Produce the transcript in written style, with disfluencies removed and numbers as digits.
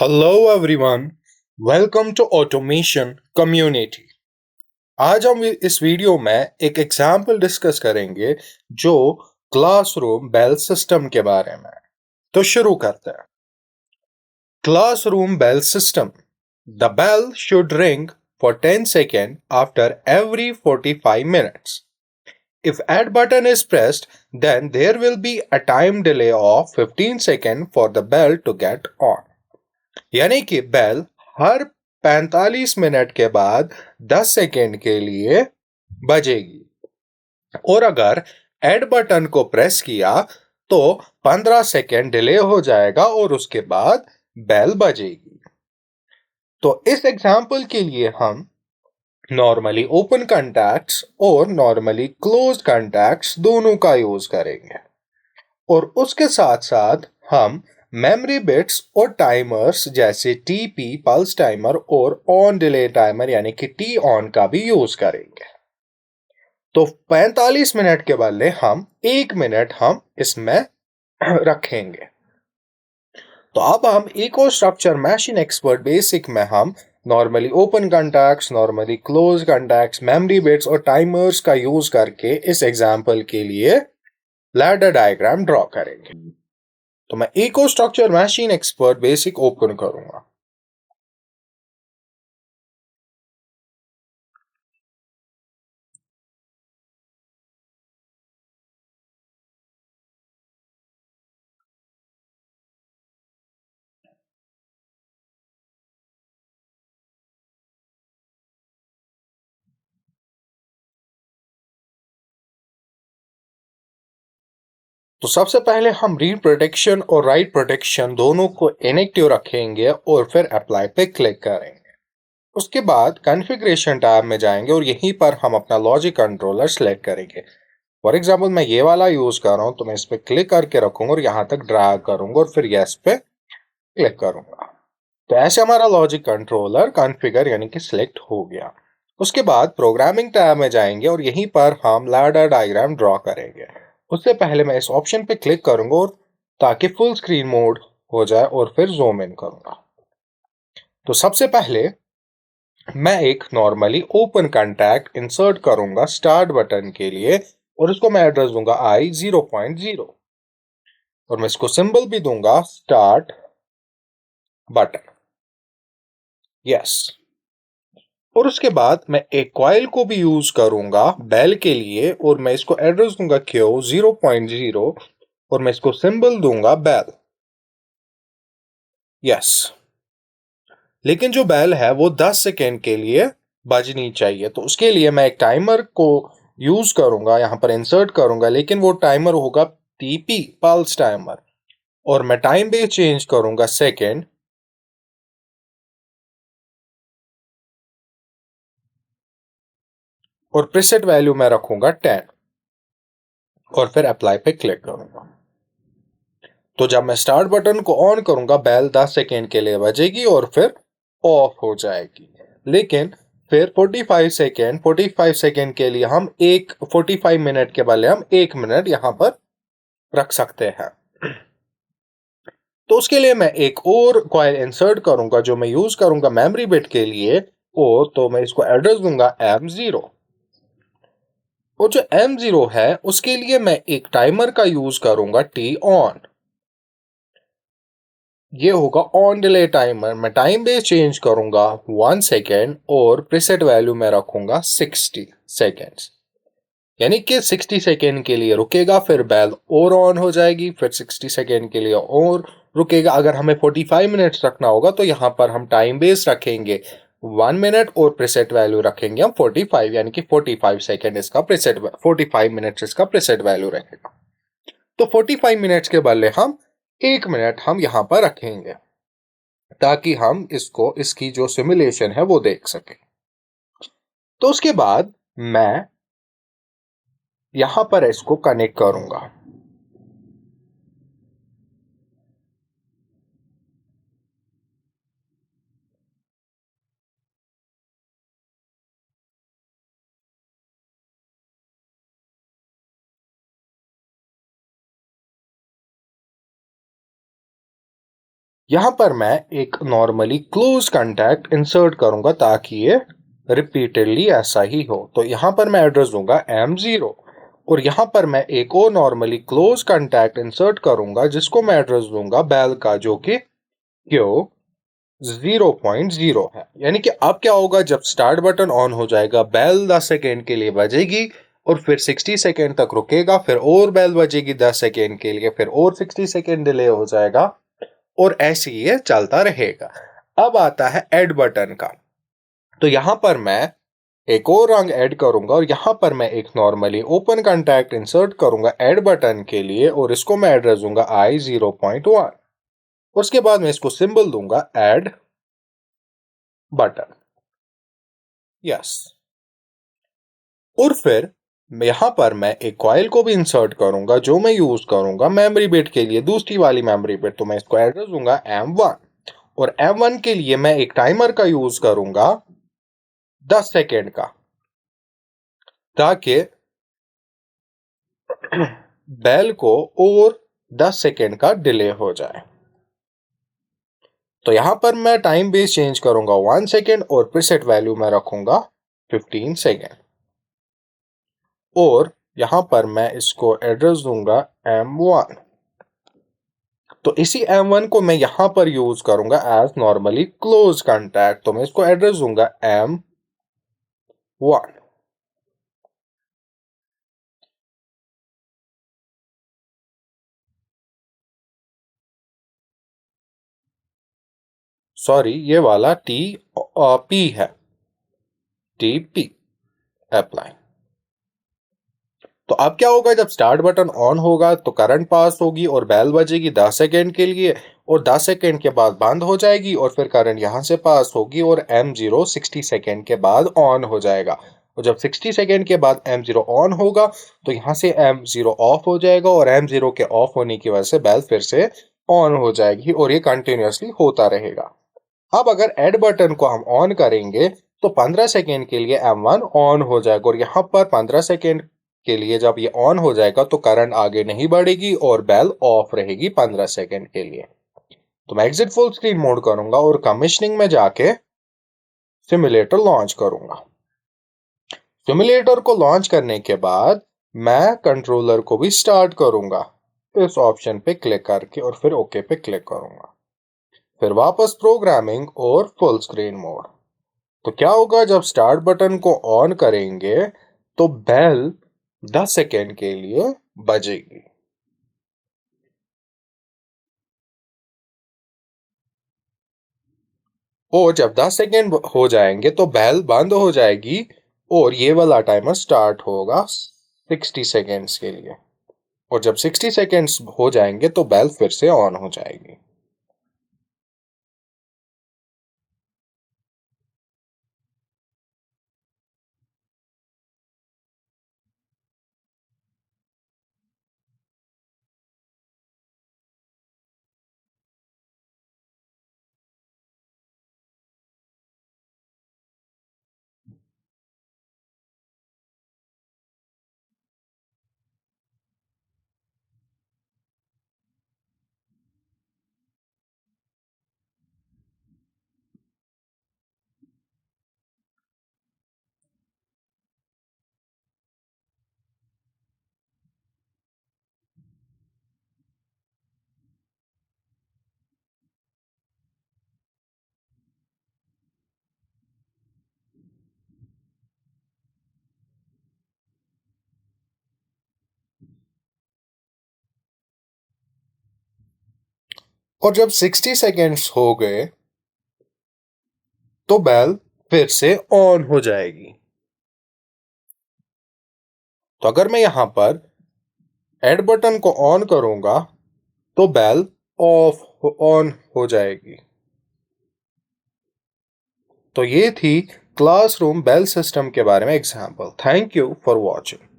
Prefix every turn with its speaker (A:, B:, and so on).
A: Hello everyone, welcome to automation community. आज हम इस वीडियो में एक एग्जाम्पल डिस्कस करेंगे जो क्लासरूम बेल सिस्टम के बारे में। तो शुरू करते हैं। Classroom bell system. The bell should ring for 10 seconds after every 45 minutes. If add button is pressed, then there will be a time delay of 15 seconds for the bell to get on. यानी कि bell हर 45 minute के बाद 10 second के लिए बजेगी और अगर add button को press किया तो 15 सेकेंड डिले हो जाएगा और उसके बाद बेल बजेगी। तो इस एग्जाम्पल के लिए हम नॉर्मली ओपन कॉन्टैक्ट्स और नॉर्मली क्लोज्ड कॉन्टैक्ट्स दोनों का यूज करेंगे और उसके साथ साथ हम मेमोरी बिट्स और टाइमर्स जैसे टीपी पल्स टाइमर और ऑन डिले टाइमर यानी कि टी ऑन का भी यूज करेंगे। तो 45 मिनट के बदले हम 1 मिनट हम इसमें रखेंगे। तो अब हम EcoStruxure machine expert basic में हम normally open contacts, normally close contacts, memory bits और टाइमर्स का यूज करके इस एग्जाम्पल के लिए लैडर डायग्राम ड्रॉ करेंगे। तो मैं EcoStruxure machine expert basic open करूंगा। तो सबसे पहले हम रीड प्रोटेक्शन और राइट प्रोटेक्शन दोनों को इनएक्टिव रखेंगे और फिर अप्लाई पे क्लिक करेंगे। उसके बाद कॉन्फ़िगरेशन टैब में जाएंगे और यहीं पर हम अपना लॉजिक कंट्रोलर सेलेक्ट करेंगे। फॉर एग्जांपल मैं ये वाला यूज कर रहा हूं तो मैं इस पे क्लिक करके रखूंगा और यहां तक ड्रैग करूंगा और फिर यस पे क्लिक करूंगा। तो ऐसे हमारा लॉजिक कंट्रोलर कॉन्फ़िगर यानी कि सिलेक्ट हो गया। उसके बाद प्रोग्रामिंग टैब में जाएंगे और यहीं पर हम लैडर डायग्राम ड्रॉ करेंगे। उससे पहले मैं इस ऑप्शन पे क्लिक करूंगा और ताकि फुल स्क्रीन मोड हो जाए और फिर जूम इन करूंगा। तो सबसे पहले मैं एक नॉर्मली ओपन कॉन्टैक्ट इंसर्ट करूंगा स्टार्ट बटन के लिए और इसको मैं एड्रेस दूंगा i0.0 और मैं इसको सिंबल भी दूंगा स्टार्ट बटन। यस। और उसके बाद मैं एक कॉइल को भी यूज करूंगा बेल के लिए और मैं इसको एड्रेस दूंगा Q0.0 और मैं इसको सिंबल दूंगा बेल। यस। लेकिन जो बेल है वो 10 सेकेंड के लिए बजनी चाहिए तो उसके लिए मैं एक टाइमर को यूज करूंगा, यहां पर इंसर्ट करूंगा, लेकिन वो टाइमर होगा टीपी पल्स टाइमर और मैं टाइम बेस चेंज करूंगा सेकेंड और प्रीसेट वैल्यू में रखूंगा 10 और फिर अप्लाई पे क्लिक करूंगा। तो जब मैं स्टार्ट बटन को ऑन करूंगा बेल 10 सेकेंड के लिए बजेगी और फिर ऑफ हो जाएगी। लेकिन फिर 45 सेकेंड के लिए हम 45 मिनट के बदले हम 1 मिनट यहां पर रख सकते हैं। तो उसके लिए मैं एक और कॉइल इंसर्ट करूंगा जो मैं यूज करूंगा मेमोरी बिट के लिए और तो मैं इसको एड्रेस दूंगा M0 और जो M0 है उसके लिए मैं एक टाइमर का यूज करूंगा T ऑन। ये होगा ऑन डिले टाइमर। मैं टाइम बेस चेंज करूंगा 1 सेकेंड और प्रीसेट वैल्यू में रखूंगा 60 सेकेंड्स यानी कि 60 सेकेंड के लिए रुकेगा फिर बेल और ऑन हो जाएगी फिर 60 सेकेंड के लिए और रुकेगा। अगर हमें 45 मिनट्स रखना होगा तो यहाँ पर हम टाइम बेस रखेंगे 1 मिनट और प्रीसेट वैल्यू रखेंगे हम 45 यानी कि 45 सेकेंड इसका प्रीसेट 45 मिनट्स इसका प्रीसेट वैल्यू रहेगा। तो 45 मिनट्स के बदले हम 1 मिनट हम यहाँ पर रखेंगे ताकि हम इसको इसकी जो सिमुलेशन है वो देख सकें। तो उसके बाद मैं यहां पर इसको कनेक्ट करूंगा। यहाँ पर मैं एक नॉर्मली क्लोज कॉन्टैक्ट इंसर्ट करूंगा ताकि ये रिपीटेडली ऐसा ही हो। तो यहाँ पर मैं एड्रेस दूंगा M0 और यहाँ पर मैं एक और नॉर्मली क्लोज कॉन्टैक्ट इंसर्ट करूंगा जिसको मैं एड्रेस दूंगा बेल का, जो कि क्यू 0.0 है। यानी कि अब क्या होगा, जब स्टार्ट बटन ऑन हो जाएगा बेल 10 सेकेंड के लिए बजेगी और फिर 60 सेकेंड तक रुकेगा, फिर और बेल बजेगी 10 सेकेंड के लिए, फिर और 60 सेकेंड डिले हो जाएगा और ऐसे ही ये चलता रहेगा। अब आता है ऐड बटन का। तो यहां पर मैं एक और रंग ऐड करूंगा और यहां पर मैं एक नॉर्मली ओपन कॉन्टैक्ट इंसर्ट करूंगा ऐड बटन के लिए और इसको मैं एड्रेस दूंगा I0.1। उसके बाद मैं इसको सिंबल दूंगा ऐड बटन, यस। और फिर यहां पर मैं एक कॉइल को भी इंसर्ट करूंगा जो मैं यूज करूंगा मेमोरी बिट के लिए, दूसरी वाली मेमोरी बिट। तो मैं इसको एड्रेस दूंगा M1 और M1 के लिए मैं एक टाइमर का यूज करूंगा 10 सेकेंड का, ताकि बेल को और 10 सेकेंड का डिले हो जाए। तो यहां पर मैं टाइम बेस चेंज करूंगा 1 सेकेंड और प्रीसेट वैल्यू में रखूंगा 15 सेकेंड और यहां पर मैं इसको एड्रेस दूंगा M1। तो इसी M1 को मैं यहां पर यूज करूंगा एज नॉर्मली क्लोज कॉन्टैक्ट। तो मैं इसको एड्रेस दूंगा M1। सॉरी, ये वाला P है, TP अप्लाई। तो अब क्या होगा, जब स्टार्ट बटन ऑन होगा तो करंट पास होगी और बेल बजेगी 10 सेकेंड के लिए और 10 सेकेंड के बाद बंद हो जाएगी और फिर करंट यहां से पास होगी और M0 60 सेकेंड के बाद ऑन हो जाएगा। और जब 60 सेकेंड के बाद M0 ऑन होगा तो यहां से M0 ऑफ हो जाएगा और M0 के ऑफ होने की वजह से बेल फिर से ऑन हो जाएगी और ये कंटिन्यूअसली होता रहेगा। अब अगर ऐड बटन को हम ऑन करेंगे तो 15 सेकेंड के लिए M1 ऑन हो जाएगा और यहाँ पर 15 सेकेंड के लिए जब ये ऑन हो जाएगा तो करंट आगे नहीं बढ़ेगी और बेल ऑफ रहेगी 15 सेकेंड के लिए। तो मैं एग्जिट फुल स्क्रीन मोड करूंगा और कमिशनिंग में जाके सिमुलेटर लॉन्च करूंगा। सिमुलेटर को लॉन्च करने के बाद मैं कंट्रोलर को भी स्टार्ट करूंगा, इस ऑप्शन पे क्लिक करके और फिर ओके पे क्लिक करूंगा, फिर वापस प्रोग्रामिंग और फुल स्क्रीन मोड। तो क्या होगा, जब स्टार्ट बटन को ऑन करेंगे तो बेल 10 सेकेंड के लिए बजेगी और जब 10 सेकेंड हो जाएंगे तो बेल बंद हो जाएगी और ये वाला टाइमर स्टार्ट होगा 60 सेकेंड्स के लिए और जब 60 सेकेंड्स हो जाएंगे तो बेल फिर से ऑन हो जाएगी। और जब 60 सेकेंड्स हो गए तो बेल फिर से ऑन हो जाएगी। तो अगर मैं यहां पर ऐड बटन को ऑन करूंगा तो बेल ऑन हो जाएगी। तो ये थी क्लासरूम बेल सिस्टम के बारे में example. Thank you for watching.